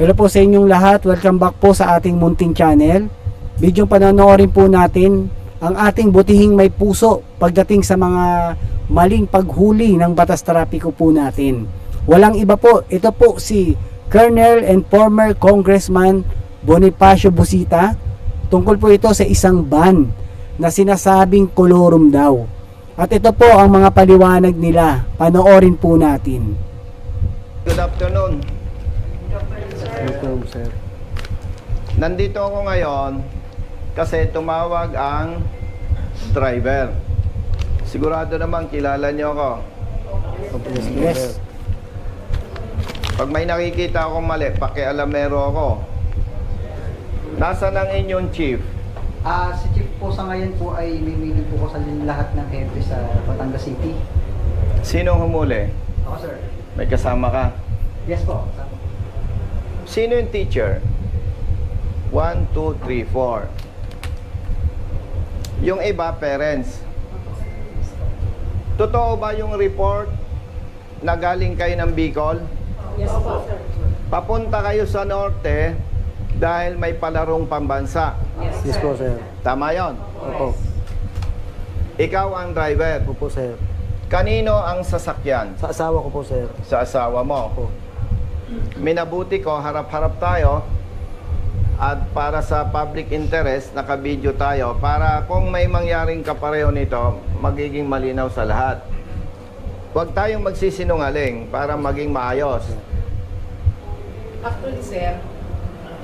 Hello po sa inyong lahat. Welcome back po sa ating munting channel. Bidyong panonoorin po natin ang ating butihing may puso pagdating sa mga maling paghuli ng batas trapiko po natin. Walang iba po, ito po si Colonel and former Congressman Bonifacio Busita. Tungkol po ito sa isang ban na sinasabing kolorum daw. At ito po ang mga paliwanag nila. Panoorin po natin. Good afternoon. Welcome, sir. Nandito ako ngayon kasi tumawag ang driver. Sigurado naman kilala niyo ako. Yes. Pag may nakikita akong mali, pakialamero ako. Nasaan ang inyong chief? Si Chief po sa ngayon po ay mimili po ko sa lahat ng hepe sa Batangas City. Sinong humuli? Ako, sir. May kasama ka? Yes po. Sino yung teacher? 1, 2, 3, 4. Yung iba, parents. Totoo ba yung report na galing kayo ng Bicol? Yes po, sir. Papunta kayo sa norte dahil may palarong pambansa. Yes po, sir. Tama yon. Opo. Ikaw ang driver. Opo, sir. Kanino ang sasakyan? Sa asawa ko po, sir. Sa asawa mo. Opo. Minabuti ko, harap-harap tayo. At para sa public interest, naka-video tayo. Para kung may mangyaring kapareho nito, magiging malinaw sa lahat. Huwag tayong magsisinungaling para maging maayos. Actually, sir,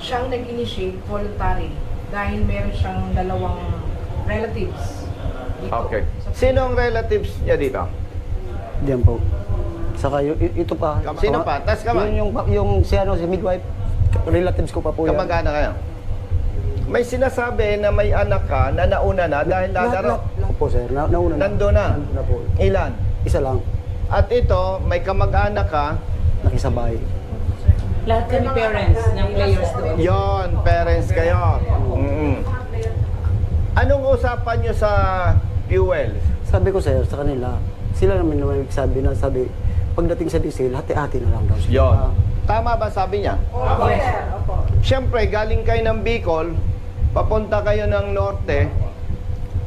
siyang nag-initiate voluntary dahil meron siyang dalawang relatives dito. Okay. Sino ang relatives niya dito? Diyan po. Saka ito pa. Sino pa? Tas kamay. Yung si midwife, relatives ko pa po yan. Kamag-anak kayo? May sinasabi na may anak ka na nauna na dahil lalaro. Opo, sir. Nauna na. Nandun na. Nandun na po. Ilan? Isa lang. At ito, may kamag-anak ka. Nakisabay. Lahat kami parents ng players doon. Yon, parents kayo. Anong usapan nyo sa fuel? Sabi ko, sir, sa kanila, sila naman naman sabi, pagdating sa diesel, hati-hati na lang daw sila. Yon. Tama ba sabi niya? Opo, sir. Opo. Siyempre, galing kayo ng Bicol, papunta kayo ng Norte,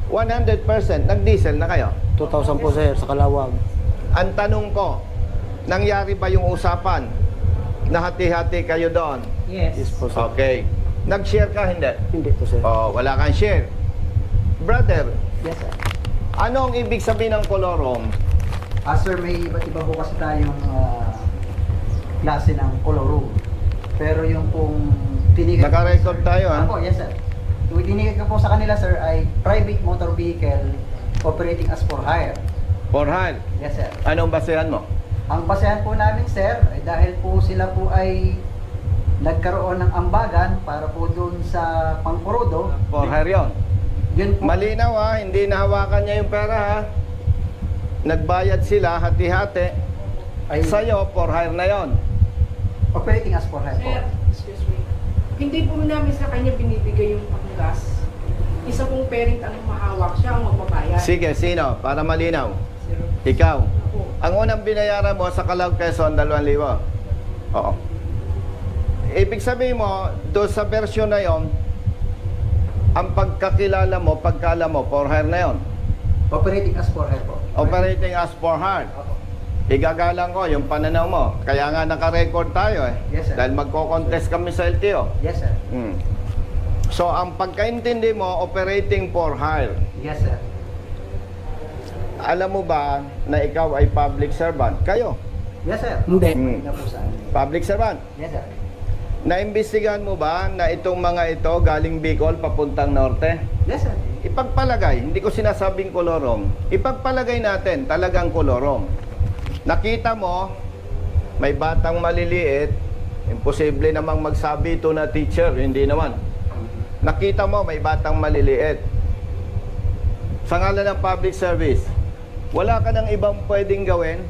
100% nag-diesel na kayo. 2,000 po, sir, sa Kalawag. Ang tanong ko, nangyari ba yung usapan na hati-hati kayo doon? Yes Yes. po, sir. Okay. Nag-share ka, hindi? Hindi po, sir. Oh, wala kang share. Brother, Yes, sir. ano ang ibig sabihin ng kolorom? Sir, may iba't iba po kasi tayong klase ng colorum. Pero yung pong tinigil... Naka-record tayo, ha? Ako, yes, sir. Yung tinigil ko po sa kanila, sir, ay private motor vehicle operating as for hire. For hire. Yes, sir. Anong basehan mo? Ang basehan po namin, sir, ay dahil po sila po ay nagkaroon ng ambagan para po doon sa Pangkurodo. For hire yun. Yun po. Malinaw, ha? Hindi nahawakan niya yung pera, ha? Nagbayad sila, hati-hati. Ay Sa'yo, for hire na yon. operating as for hire po. Sir, excuse me. Hindi po namin sa kanya binibigay yung panggas. Isa pong parent ang mahawak, siya ang magbabayad. Sige, sino? Para malinaw. Sir. Ikaw. Opo. Ang unang binayaran mo sa Calao, Quezon, 2,000. Oo. Ibig sabihin mo, doon sa version na yon, ang pagkakilala mo, pagkala mo, for hire na yon. Operating as for hire po. Operating as for hire. Opo. Igagalang ko yung pananaw mo. Kaya nga naka-record tayo, eh. Yes, sir. Dahil magko-contest kami sa LTO. Yes, sir. So, ang pagkaintindi mo, operating for hire. Yes, sir. Alam mo ba na ikaw ay public servant? Kayo, Yes, sir. Hindi. Na po saan? public servant. Yes, sir. Naimbestigahan mo ba na itong mga ito galing Bicol papuntang Norte? Yes, sir. Ipagpalagay, hindi ko sinasabing kolorom. Ipagpalagay natin, talagang kolorom. Nakita mo, may batang maliliit, imposible namang magsabi ito na teacher, hindi naman. Nakita mo, may batang maliliit. Sa ngalan ng public service, wala ka ng ibang pwedeng gawin?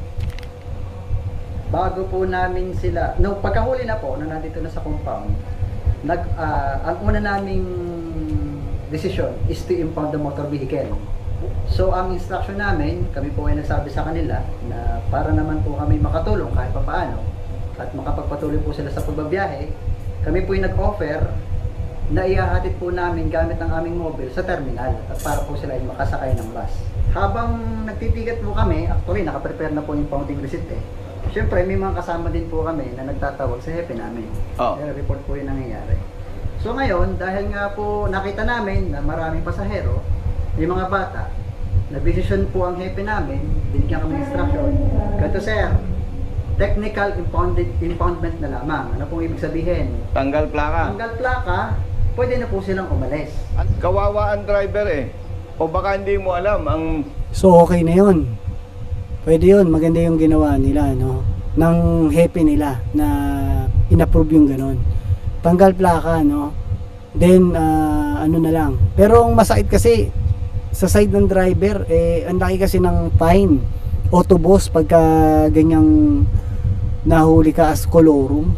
Bago po namin sila, no, pagkahuli na po, na nandito na sa compound, ang una naming decision is to impound the motor vehicle. So ang instruction namin, kami po ay nagsabi sa kanila na para naman po kami makatulong kahit papaano at makapagpatuloy po sila sa pagbabiyahe, kami po yung nag-offer na iahatid po namin gamit ang aming mobile sa terminal at para po sila ay makasakay ng bus. Habang nagtiticket po kami, actually nakaprepare na po yung fountain receipt eh. Siyempre may mga kasama din po kami na nagtatawag sa hepe namin. Oh. Report po yung nangyayari. So ngayon, dahil nga po nakita namin na maraming pasahero, may mga bata, nag-decision po ang hepe namin, binigyan kami ng instruction. Ganito sir, technical impoundment na lamang. Ano pong ibig sabihin? Tanggal plaka. Tanggal plaka, pwede na po silang umalis. Kawawa ang driver eh. O baka hindi mo alam ang So okay na yun. Pwede yun, maganda yung ginawa nila, no? Ng hepe nila na inapprove yung ganon. Tanggal plaka, no? Then, ano na lang. Pero ang masakit kasi, sa side ng driver, ang laki kasi ng fine. Autobus, pagka ganyang nahuli ka as colorum,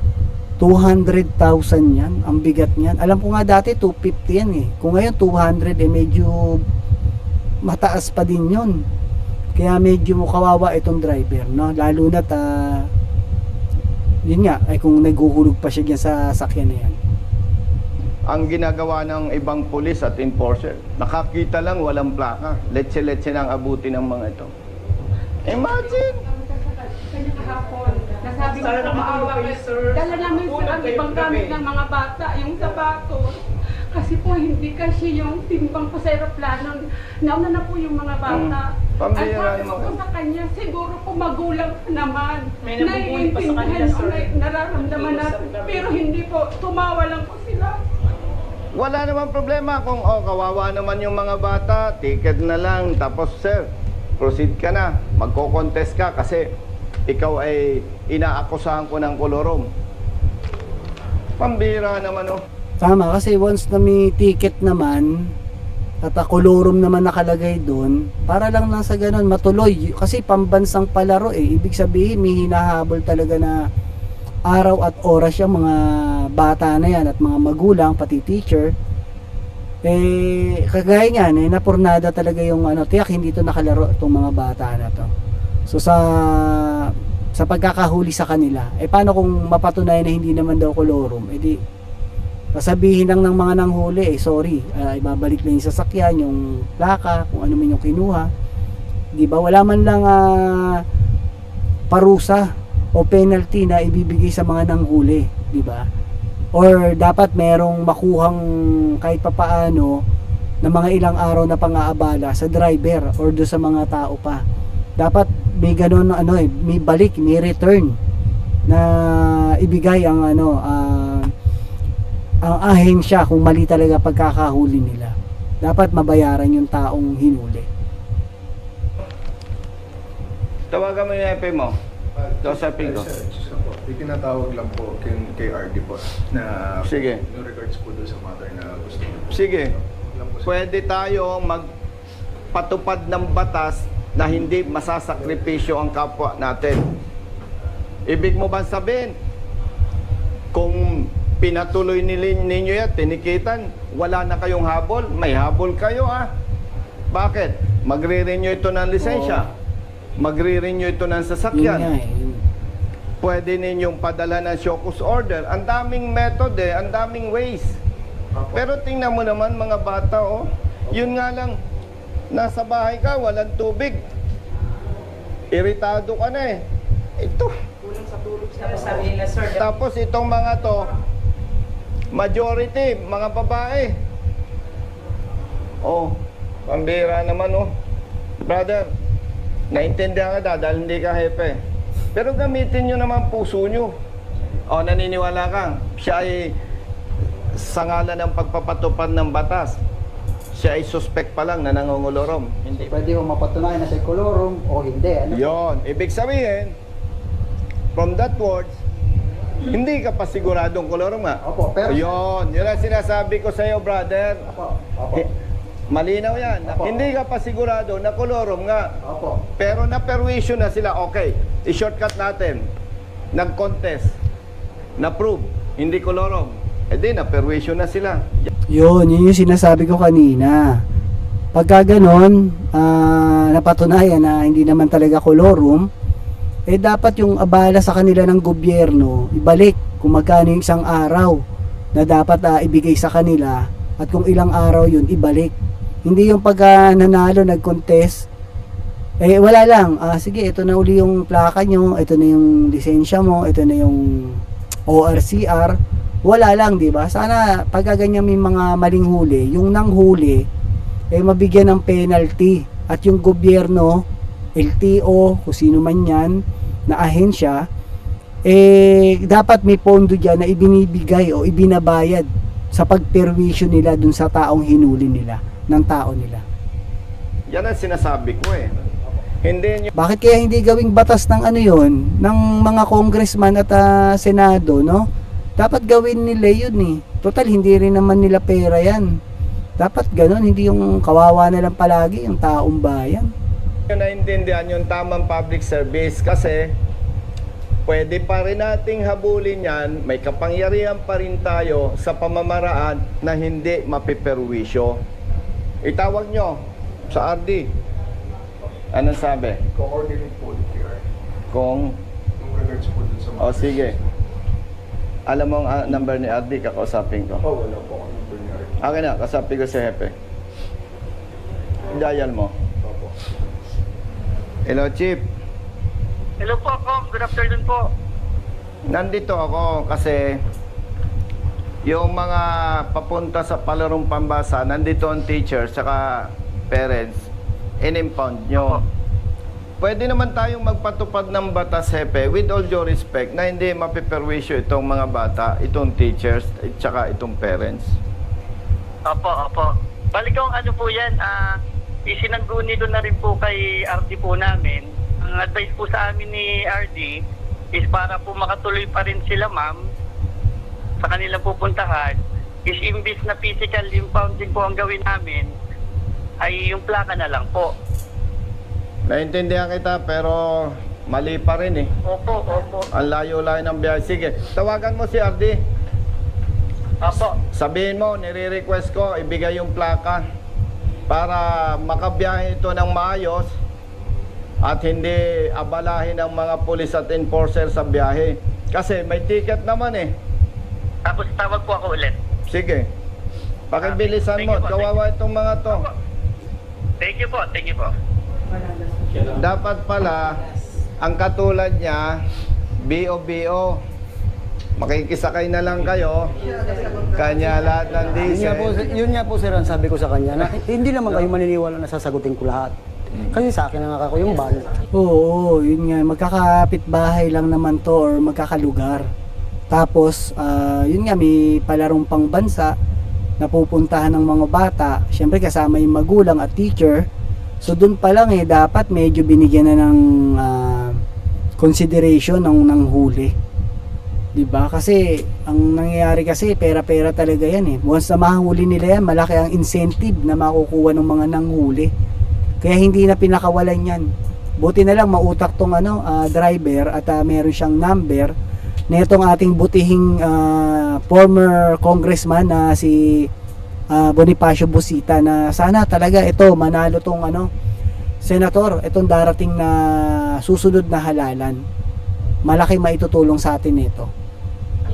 200,000 yan. Ang bigat niyan. Alam ko nga dati, 250 yan eh. Kung ngayon, 200 medyo mataas pa din yun. Kaya medyo kawawa itong driver, no? Lalo na't yun nga, ay kung naghuhulog pa siya dyan sa sakyan na yan. ang ginagawa ng ibang pulis at enforcer. Nakakita lang, walang plaka. Letse-letse nang abuti ng mga ito. Imagine! Kanya kahapon, nasabi ko po maawa kayo, dala namin sir ang ibang gamit ng mga bata, yung sapatos. Kasi po hindi kasi yung timbang po sa aeroplano, nauna na po yung mga bata. At Pambira sabi ko naman. po sa kanya, siguro po magulang ka naman. May nabubuhay pa sa kanila, Naiintindihan sir. o nararamdaman natin, pero hindi po, tumawa lang po sila. Wala naman problema kung kawawa naman yung mga bata, ticket na lang, tapos sir, proceed ka na, magko-contest ka kasi ikaw ay inaakusahan ko ng kolorom. Pambira naman oh. Tama, kasi once na may ticket naman at kolorum naman nakalagay doon, para lang sa ganun matuloy. Kasi pambansang palaro ibig sabihin may hinahabol talaga na araw at oras yung mga bata na yan at mga magulang, pati teacher. Kagaya niyan, napurnada talaga yung tiyak hindi to nakalaro itong mga bata na to. So sa pagkakahuli sa kanila, paano kung mapatunayan na hindi naman daw kolorum, di sasabihin lang ng mga nanghuli, sorry, ibabalik na yung sasakyan, yung plaka, kung ano man yung kinuha. Di ba? Wala man lang parusa o penalty na ibibigay sa mga nanghuli, di ba? Or dapat merong makuhang kahit papaano na mga ilang araw na pang-aabala sa driver or do sa mga tao pa. Dapat may ganun may balik, may return na ibigay ang ang ahensya kung mali talaga pagkakahuli nila. Dapat mabayaran yung taong hinuli. Tawagan mo yung EP mo. Kausapin ko. Itinatawag lang po kay RD po na Sige. in regards po doon sa matter na gusto niyo. Sige. Lang po, sir. Pwede tayo magpatupad ng batas na hindi masasakripisyo ang kapwa natin. Ibig mo ba sabihin, kung pinatuloy ninyo yan, tinikitan, wala na kayong habol, may habol kayo Bakit? Magre-renew ito ng lisensya. Magre-renew ito ng Yun nga sasakyan. yun. Pwede ninyong padala ng show cause order. Ang daming method ang daming ways. Pero tingnan mo naman mga bata yun nga lang, nasa bahay ka, walang tubig. Iritado ka na Ito. Tapos sabi nila, sir, Tapos itong mga to, majority, mga babae. Pambira naman Brother, naintindihan ka dahil hindi ka hepe. Pero gamitin nyo naman puso nyo. Naniniwala ka, siya ay sa ngalan ng pagpapatupad ng batas. Siya ay suspect pa lang na nangungulorom. Hindi. Pwede mo mapatunayan na sa kolorum o hindi. Ano? Yon, ibig sabihin, from that words, hindi ka pa siguradong kolorom nga. Opo, pero... Yun ang sinasabi ko sa iyo, brother. Opo. Malinaw yan. Opo. Hindi ka pa sigurado na kolorom nga. Opo. Pero na-perwisyo na sila. Okay, i-shortcut natin. Nag-contest. Na-prove. Hindi kolorom. Di, na-perwisyo na sila. Yun yung sinasabi ko kanina. Pagka ganon, napatunayan na hindi naman talaga kolorum, dapat yung abala sa kanila ng gobyerno, ibalik kung magkano yung isang araw na dapat ibigay sa kanila at kung ilang araw yun ibalik. Hindi yung pag nanalo nag-contest wala lang, sige ito na uli yung plaka nyo, ito na yung lisensya mo, ito na yung ORCR, wala lang, di ba? Sana pag ganyan may mga maling huli, yung nanghuli mabigyan ng penalty at yung gobyerno, LTO, kung sino man yan na ahensya, dapat may pondo dyan na ibinibigay o ibinabayad sa pagperwisyo nila dun sa taong hinuli nila, ng tao nila. Yan ang sinasabi ko eh. Hindi nyo Bakit kaya hindi gawing batas ng ano yon ng mga congressman at senado, no? Dapat gawin nila yun eh. Total, hindi rin naman nila pera yan. Dapat ganun, hindi yung kawawa na lang palagi yung taong bayan. naintindihan yung tamang public service kasi pwede pa rin nating habulin yan, may kapangyarihan pa rin tayo sa pamamaraan na hindi mapiperwisyo. Itawag nyo sa RD. Anong sabi? Co-coordinate po ulit kay RD. Kung, Yung regards po dun sa mga... sige. Alam mo ang number ni RD, kakausapin ko. Wala po ako number ni RD. Akin na, kasapin ko si Hepe. Dial mo. Opo. Hello, Chief. Hello po, Kong. Good afternoon po. Nandito ako kasi yung mga papunta sa palarong pambasa, nandito ang teachers saka parents, in-impound nyo. Pwede naman tayong magpatupad ng batas, Hepe, with all due respect, na hindi mapiperwisyo itong mga bata, itong teachers, at saka itong parents. Opo, opo. Balik ang ano po yan, isinangguni doon na rin po kay RD po namin. Ang advice po sa amin ni RD is para po makatuloy pa rin sila, ma'am, sa kanilang pupuntahan, is imbis na physical impounding po ang gawin namin, ay yung plaka na lang po. Naintindihan kita, pero mali pa rin eh. Opo, opo. Ang layo-layo ng biyahe. Sige, tawagan mo si RD. Opo. Sabihin mo, nire-request ko, ibigay yung plaka para makabiyahe ito ng maayos at hindi abalahin ng mga pulis at enforcer sa biyahe. Kasi may ticket naman eh. Tapos tawag po ako ulit. Sige. Pakibilisan mo, Thank you po, kawawa itong mga to. Opo. Thank you po, thank you po. Dapat pala, ang katulad niya, BO-BO. Makikisakay na lang kayo, kanya lahat ng diesel. Yun nga po sir, ang sabi ko sa kanya, na hindi naman kayo maniniwala na sasagutin ko lahat. Kasi sa akin ang ako yung ban. Oo, yun nga, magkakapit bahay lang naman to or magkakalugar. Tapos, yun nga, may palarong pang bansa na pupuntahan ng mga bata. Siyempre kasama yung magulang at teacher. So dun pa lang dapat medyo binigyan na ng consideration ng huli. 'Di ba? Kasi ang nangyayari kasi pera-pera talaga yan eh. Once na mahuli nila yan, malaki ang incentive na makukuha ng mga nanghuli. Kaya hindi na pinakawalan yan. Buti na lang mautak tong driver at meron siyang number na itong ating butihing former congressman na si Bonifacio Busita, na sana talaga ito manalo tong senator, itong darating na susunod na halalan. Malaki maitutulong sa atin nito.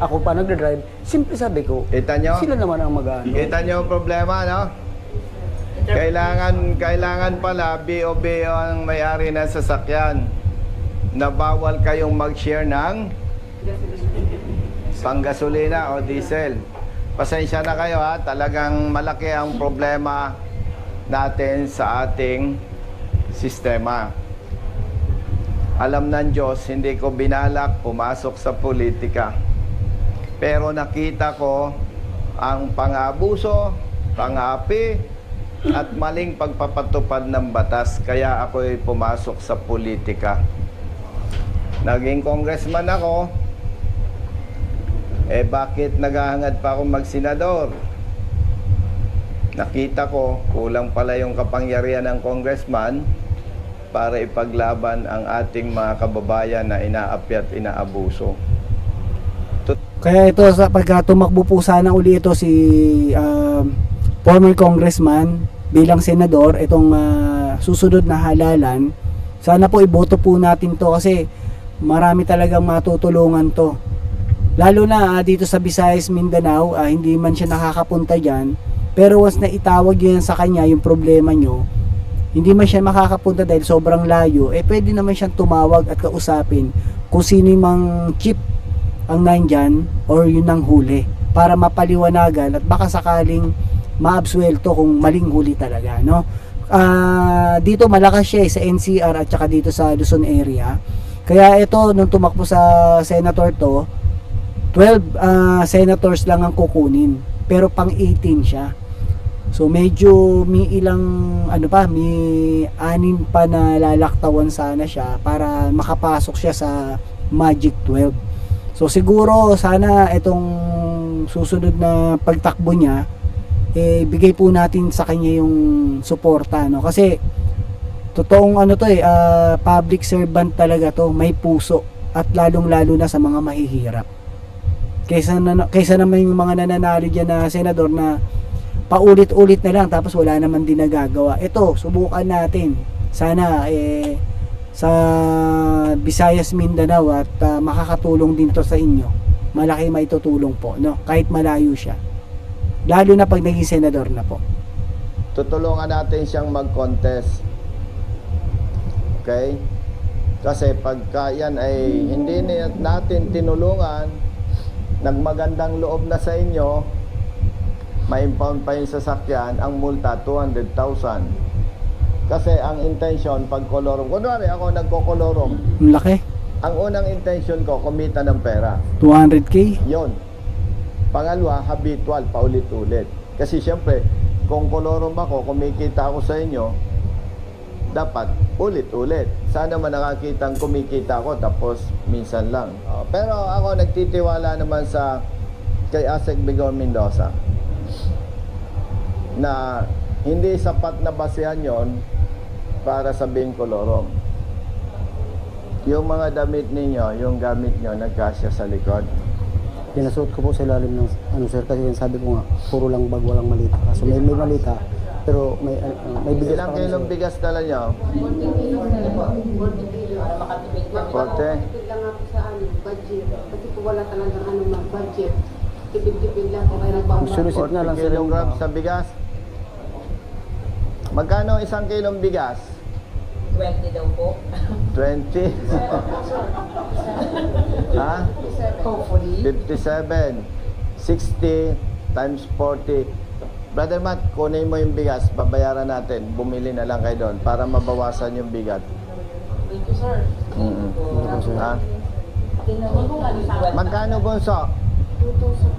Ako pa nagdadrive, simple sabi ko, Kita nyo? sila naman ang mag-ano. Kita nyo ang problema, no? Kailangan pala BO-BO ang may-ari ng sasakyan na bawal kayong mag-share ng panggasolina o diesel. Pasensya na kayo ha, talagang malaki ang problema natin sa ating sistema. Alam ng Diyos, hindi ko binalak pumasok sa politika. Pero nakita ko ang pang-abuso, pang-api, at maling pagpapatupad ng batas. Kaya ako'y pumasok sa politika. Naging congressman ako. Bakit naghahangad pa ako magsenador? Nakita ko, kulang pala yung kapangyarihan ng congressman para ipaglaban ang ating mga kababayan na inaapi at inaabuso. Kaya ito, sa pagka tumakbo po sana uli ito si former congressman bilang senador, itong susunod na halalan, sana po iboto po natin to kasi marami talagang matutulungan to. Lalo na dito sa Visayas, Mindanao, hindi man siya nakakapunta dyan. Pero once na itawag yun sa kanya, yung problema nyo, hindi man siya makakapunta dahil sobrang layo, pwede naman siyang tumawag at kausapin kung sino yung mang chip ang nandyan or yun ang huli para mapaliwanagan at baka sakaling maabsuelto kung maling huli talaga, no? Dito malakas siya sa NCR at saka dito sa Luzon area. Kaya ito, nung tumakbo sa senator to, 12 senators lang ang kukunin, pero pang 18 siya. So medyo may ilang may 6 pa na lalaktawan sana siya para makapasok siya sa Magic 12. So siguro sana itong susunod na pagtakbo niya bigay po natin sa kanya yung suporta, no? Kasi totoong public servant talaga to, may puso at lalong-lalo na sa mga mahihirap. Kaysa naman yung mga nananalo diyan na senador na paulit-ulit na lang tapos wala naman din nagagawa. Ito, subukan natin. Sana sa Visayas, Mindanao at makakatulong din to sa inyo. Malaki maitutulong po, no? Kahit malayo siya. Lalo na pag naging senador na po. Tutulungan natin siyang mag-contest. Okay? Kasi pagka yan ay hindi natin tinulungan, nagmagandang loob na sa inyo, ma-impound pa yung sasakyan, ang multa 200,000. Kasi ang intention pag kolorom, kunwari ako nagko-kolorom, Ang laki. ang unang intention ko kumita ng pera. 200k. Yon. Pangalawa, habitual, paulit-ulit. Kasi siyempre, kung kolorom ako, kumikita ako sa inyo, dapat ulit-ulit. Sana man nakakitang kumikita ako tapos minsan lang. Pero ako nagtitiwala naman kay Asek Bigor Mendoza na hindi sapat na basehan yon para sabihin kolorom. Yung mga damit ninyo, yung gamit nyo, nagkasya sa likod. Pinasuot ko po sa ilalim ng sir, kasi sabi ko nga, puro lang bag, walang malita. So may malita, pero may bigas. Ilang kilong bigas dala nyo? 40? lang ako sa budget. Kasi po wala talagang budget. Tipid-tipid lang po kaya nagbabalik. Sunusit nga lang 40 sir. kilograms sa bigas. Magkano isang kilong bigas? 20 daw po. 20? Ha? Hopefully. 57. 60 times 40. Brother Matt, kunin mo yung bigas, babayaran natin. Bumili na lang kayo doon para mabawasan yung bigat. Thank you, sir. Ha? Magkano bunso? 2,000.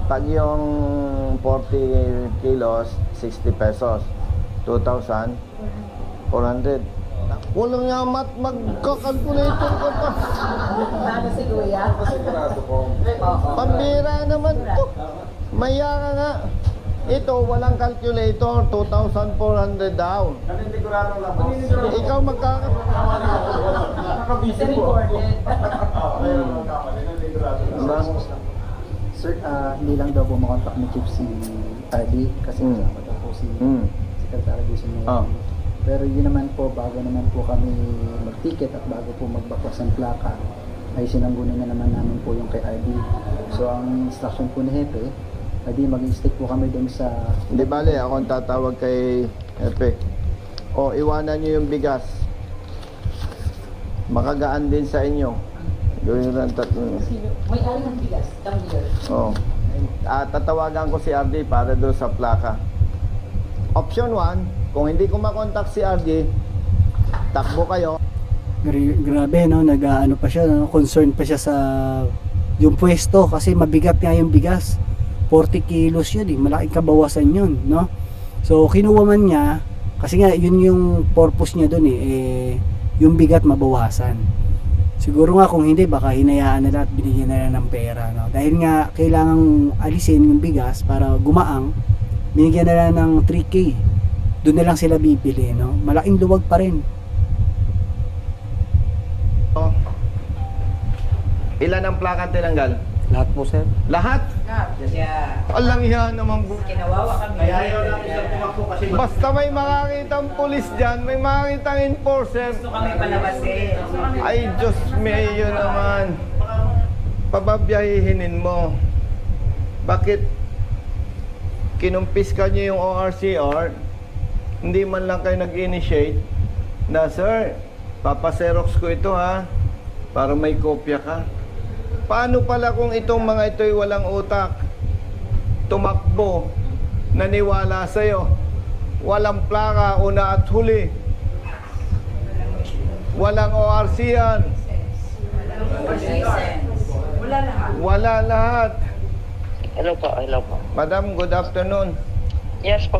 Pag yung 40 kilos, 60 pesos. 2,400. Walang nga mat, magkakalculator ka pa. Ano si Kuya? Pambira naman to. Maya ka nga. Ito, walang calculator, 2,400 daw. Ikaw Nakabisi po. Diba? Sir, hindi lang daw po makontak ni Chief si RD kasi kasama daw po si Secretary Jason Mayor. Pero yun naman po, bago naman po kami mag-ticket at bago po magbakwas ng plaka, ay sinanggunan na naman namin po yung kay RD. So ang instruction po ni Hepe, RD mag-stick po kami dun sa... Hindi bale, ako ang tatawag kay Epe. O, iwanan nyo yung bigas. Makagaan din sa inyo. Gawin lang tatlo. May ari ng bigas. Come here. Oh. Tatawagan ko si RD para doon sa plaka. Option 1, kung hindi ko makontak si RD, takbo kayo. Grabe, no? Nag-ano pa siya, no? Concerned pa siya sa yung pwesto kasi mabigat nga yung bigas. 40 kilos yun, malaking kabawasan yun, no? So, kinuha man niya, kasi nga, yun yung purpose niya dun yung bigat mabawasan. Siguro nga kung hindi, baka hinayaan na lahat, binigyan na lang ng pera, no? Dahil nga, kailangang alisin yung bigas para gumaang, binigyan na lang ng 3K. Doon na lang sila bibili, no? Malaking luwag pa rin. Ilan ang plaka tinanggal? Lahat po sir. Lahat? Yeah. Alang yan naman. Kinawawa kami. Basta may makakitang pulis dyan, may makakitang enforcer. Gusto kami palabasin. Ay, Diyos mayo naman. pababiyahihinin mo. Bakit kinumpis ka niyo yung ORCR, hindi man lang kayo nag-initiate na, sir, papaserox ko ito ha, para may kopya ka. Paano pala kung itong mga ito'y walang utak, tumakbo, naniwala sa'yo, walang plaka, una at huli, walang ORC yan, Wala lahat. wala lahat. Hello po. Madam, good afternoon. Yes po.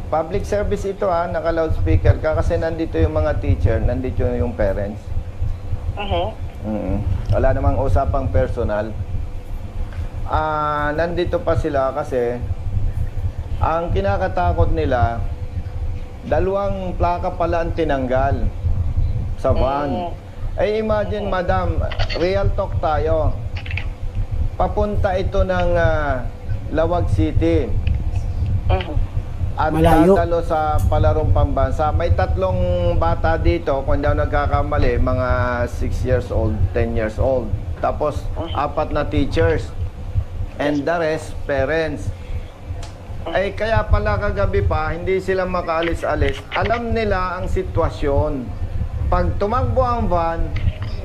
Public service ito ha, naka-loudspeaker ka kasi nandito yung mga teacher, nandito yung parents. Wala namang usapang personal. Nandito pa sila kasi ang kinakatakot nila, 2 plaka pala ang tinanggal sa van. Ay imagine madam, real talk tayo. Papunta ito ng Lawag City. At Malayo. dadalo sa palarong pambansa. May 3 bata dito, kung hindi ako nagkakamali, mga 6 years old, 10 years old. Tapos 4 na teachers. And the rest, parents. Ay kaya pala kagabi pa, hindi sila makaalis-alis. Alam nila ang sitwasyon. Pag tumakbo ang van,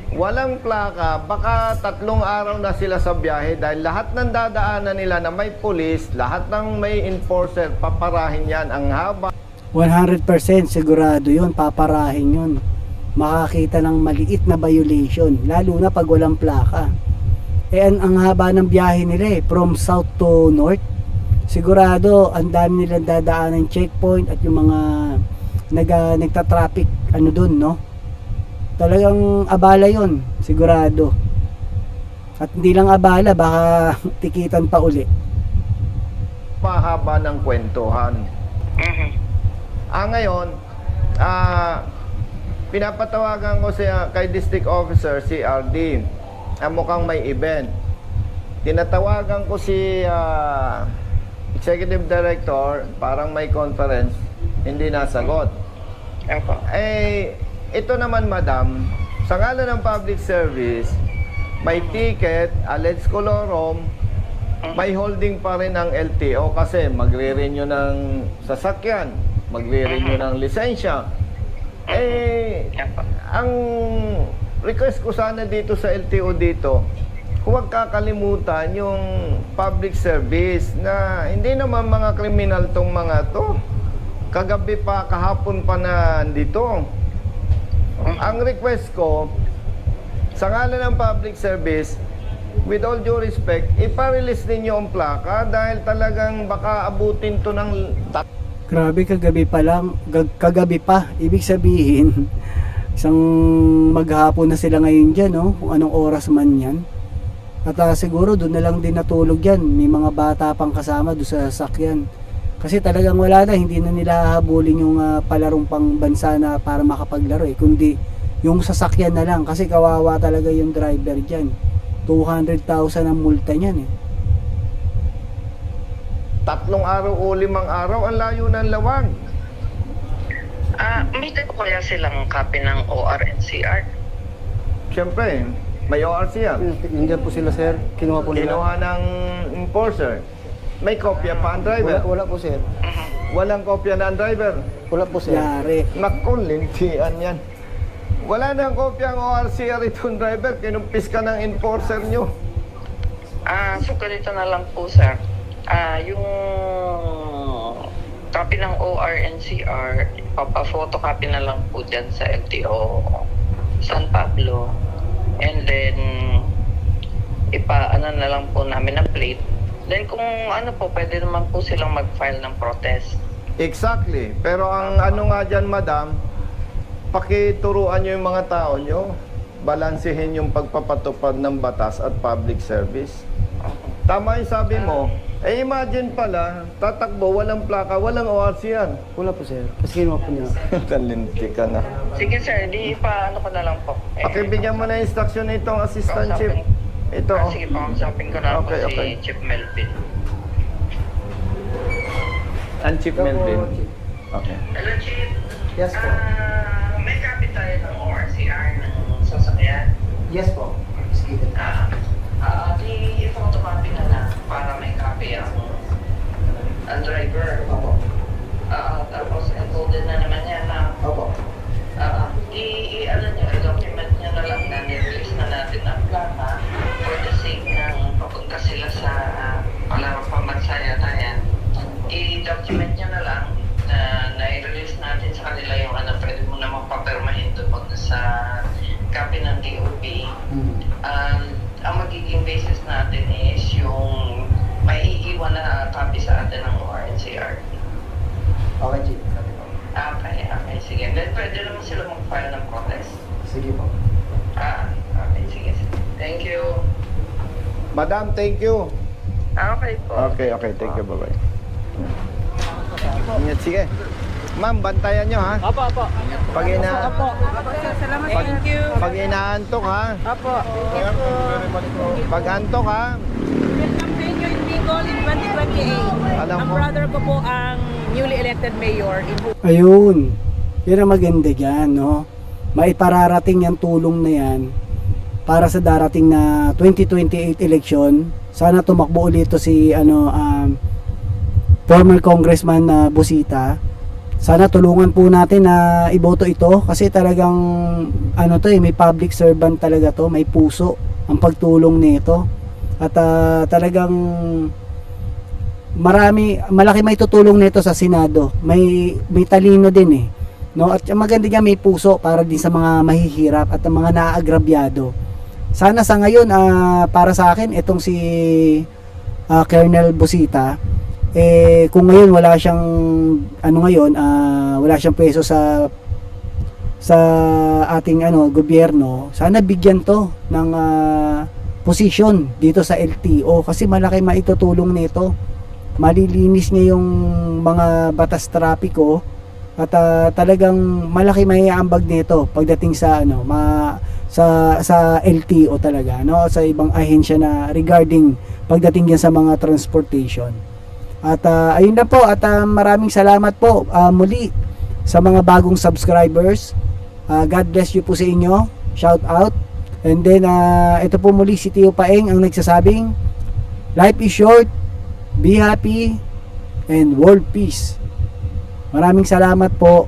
walang plaka, baka 3 araw na sila sa biyahe dahil lahat ng dadaanan nila na may pulis, lahat ng may enforcer, paparahin yan. Ang haba 100% sigurado yun, paparahin yun. Makakita ng maliit na violation, lalo na pag walang plaka. Ang haba ng biyahe nila from south to north. Sigurado, ang dami nilang dadaanan checkpoint at yung mga nagta-traffic dun, no? Talagang abala yon, sigurado. At hindi lang abala, baka tikitan pa uli. mahaba ng kwentuhan. Ngayon, pinapatawagan ko kay District Officer si RD. Mukhang may event. Tinatawagan ko si Executive Director, parang may conference, hindi nasagot. Ito naman madam, sa ngalan ng public service, may ticket, alleged colorum, may holding pa rin ang LTO kasi magre-renew ng sasakyan, magre-renew ng lisensya. Ang request ko sana dito sa LTO dito, huwag kakalimutan yung public service na hindi naman mga kriminal tong mga to. Kagabi pa, kahapon pa na dito. Ang request ko, sa ngalan ng public service, with all due respect, ipa-release ninyo ang plaka dahil talagang baka abutin to ng... Grabe, kagabi pa lang, kagabi pa, ibig sabihin, isang maghapon na sila ngayon dyan, no? Kung anong oras man yan. At siguro doon na lang din natulog yan, may mga bata pang kasama doon sa sasakyan. Kasi talagang wala na, hindi na nila habulin yung palarong pang bansa na para makapaglaro kundi yung sasakyan na lang kasi kawawa talaga yung driver dyan. 200,000 ang multa niyan 3 araw o 5 araw, ang layo ng Lawag. May dito kaya silang copy ng ORNCR? Siyempre, may ORC yan. Nandiyan po sila, sir. Kinuha po nila. Kinuha ng enforcer. May kopya pa ang driver. Wala po, sir. Walang kopya na ang driver. Wala po, sir. Yari. Naku, lintian yan. Wala nang kopya ang ORCR itong driver. Kinumpis ka ng enforcer nyo. So ganito na lang po, sir. Yung copy ng ORNCR, papa-photocopy na lang po dyan sa LTO San Pablo. And then, ipa-ano na lang po namin ng plate. Then kung ano po, pwede naman po silang mag-file ng protest. Exactly. Pero ang ano nga dyan, madam, pakituruan nyo yung mga tao nyo. Balansehin yung pagpapatupad ng batas at public service. Tama yung sabi mo. Imagine pala, tatakbo, walang plaka, walang ORC yan. Wala po, sir. Kasi kinuha po niya. Talinti ka na. Sige sir, di pa-ano ko na lang po. Pakibigyan mo na instruction nitong assistant chief. Ito. Sige po, kausapin ko na Okay, po si okay. Chief Melvin. Ang Chief Melvin. Okay. Hello Chief. Yes po. May copy tayo ng ORCR ng sasakyan. Yes po. Sige. Madam, thank you. Okay po. Okay, thank you, bye-bye. Ingat, sige. Ma'am, bantayan nyo ha. Opo, opo. Pag Thank you. pag inaantok ha. Opo. Pag antok ha. Welcome sa inyo in Bicol in 2028. Alam Ang mo. brother ko po ang newly elected mayor in Ayun. Yan ang maganda dyan, no? Maipararating yung tulong na yan para sa darating na 2028 election. Sana tumakbo ulit ito si former Congressman na Busita. Sana tulungan po natin na iboto ito kasi talagang may public servant talaga to, may puso ang pagtulong nito. At talagang malaki may tutulong nito sa Senado. May talino din eh. No? At maganda niya may puso para din sa mga mahihirap at ang mga naaagrabyado. Sana sa ngayon para sa akin itong si Colonel Busita kung ngayon wala siyang wala siyang pwesto sa ating gobyerno, sana bigyan to ng posisyon dito sa LTO kasi malaki maitutulong nito. Malilinis niya yung mga batas trapiko at talagang malaki maiaambag nito pagdating sa sa LTO talaga, no, sa ibang ahensya na regarding pagdating yan sa mga transportation. At ayun na po at maraming salamat po muli sa mga bagong subscribers. God bless you po sa inyo. Shout out. And then ito po muli si Tio Paeng ang nagsasabing life is short, be happy, and world peace. Maraming salamat po.